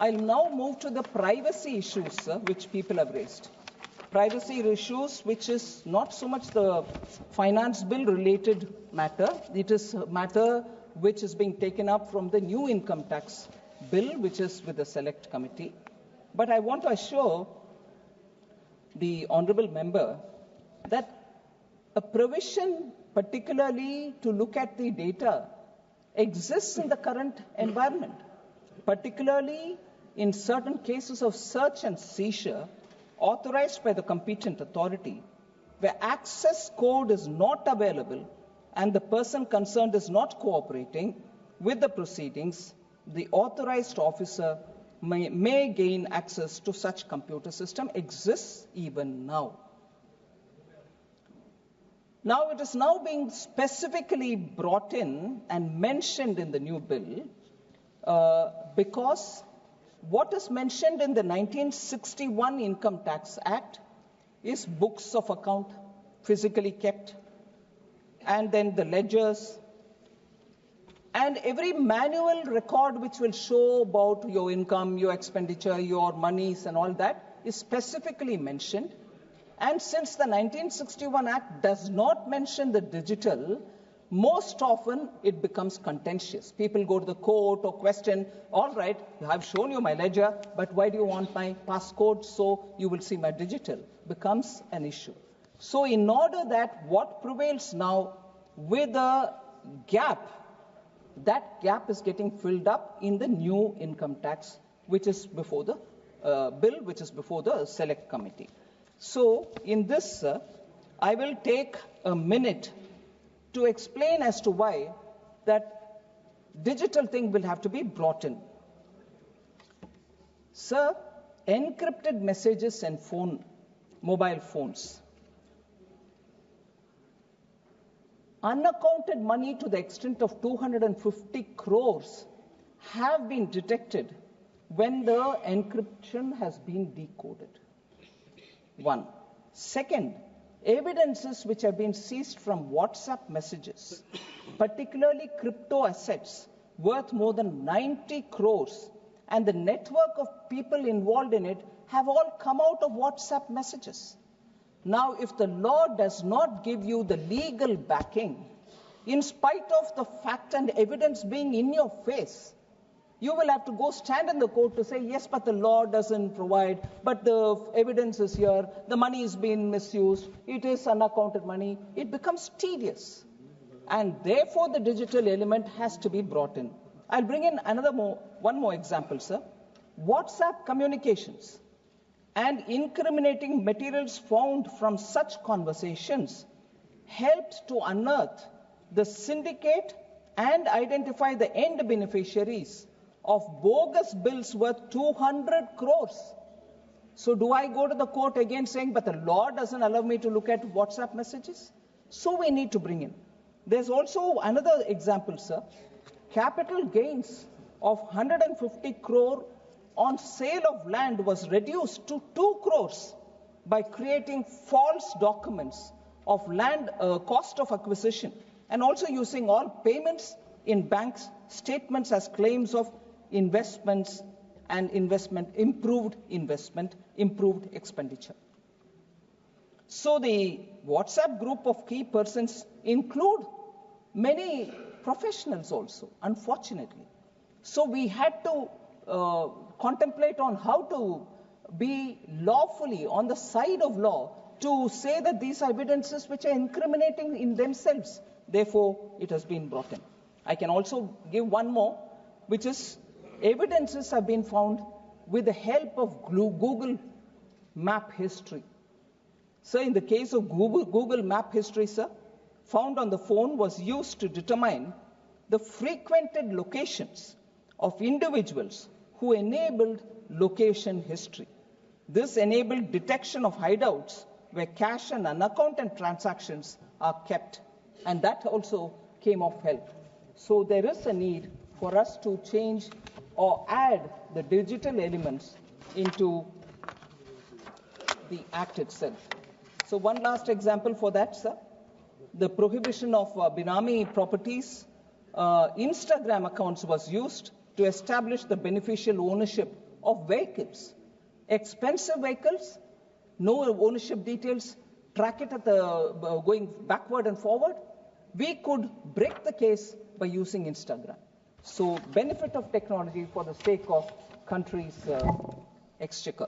I'll now move to the privacy issues, which people have raised. Privacy issues, which is not so much the finance bill related matter. It is a matter which is being taken up from the new income tax bill, which is with the select committee. But I want to assure the honourable member that a provision, particularly to look at the data, exists in the current environment, particularly in certain cases of search and seizure authorized by the competent authority, where access code is not available and the person concerned is not cooperating with the proceedings, the authorized officer may gain access to such computer system. Exists even now. Now, it is now being specifically brought in and mentioned in the new bill because what is mentioned in the 1961 Income Tax Act is books of account physically kept, and then the ledgers, and every manual record which will show about your income, your expenditure, your monies and all that is specifically mentioned. And since the 1961 Act does not mention the digital, most often it becomes contentious. People go to the court or question, all right, I've shown you my ledger, but why do you want my passcode so you will see my digital? Becomes an issue. So in order that what prevails now with a gap, that gap is getting filled up in the new income tax, which is before the bill, which is before the select committee. So in this, I will take a minute to explain as to why that digital thing will have to be brought in. Sir, encrypted messages and mobile phones, unaccounted money to the extent of 250 crores have been detected when the encryption has been decoded. One. Second, evidences which have been seized from WhatsApp messages, particularly crypto assets worth more than 90 crores, and the network of people involved in it have all come out of WhatsApp messages. Now, if the law does not give you the legal backing, in spite of the fact and evidence being in your face, you will have to go stand in the court to say, yes, but the law doesn't provide, but the evidence is here, the money is being misused, it is unaccounted money. It becomes tedious. And therefore, the digital element has to be brought in. I'll bring in one more example, sir. WhatsApp communications and incriminating materials found from such conversations helped to unearth the syndicate and identify the end beneficiaries of bogus bills worth 200 crores. So do I go to the court again saying, but the law doesn't allow me to look at WhatsApp messages? So we need to bring in. There's also another example, sir. Capital gains of 150 crore on sale of land was reduced to 2 crores by creating false documents of land cost of acquisition, and also using all payments in bank statements as claims of investments and improved expenditure. So the WhatsApp group of key persons include many professionals also, unfortunately. So we had to contemplate on how to be lawfully on the side of law to say that these are evidences which are incriminating in themselves. Therefore, it has been brought in. I can also give one more, which is evidences have been found with the help of Google Map History. So in the case of Google Map History, sir, found on the phone was used to determine the frequented locations of individuals who enabled location history. This enabled detection of hideouts where cash and unaccounted transactions are kept, and that also came of help. So there is a need for us to change or add the digital elements into the Act itself. So one last example for that, sir. The prohibition of Binami properties, Instagram accounts was used to establish the beneficial ownership of vehicles, expensive vehicles, no ownership details, track it at the going backward and forward. We could break the case by using Instagram. So benefit of technology for the sake of country's exchequer.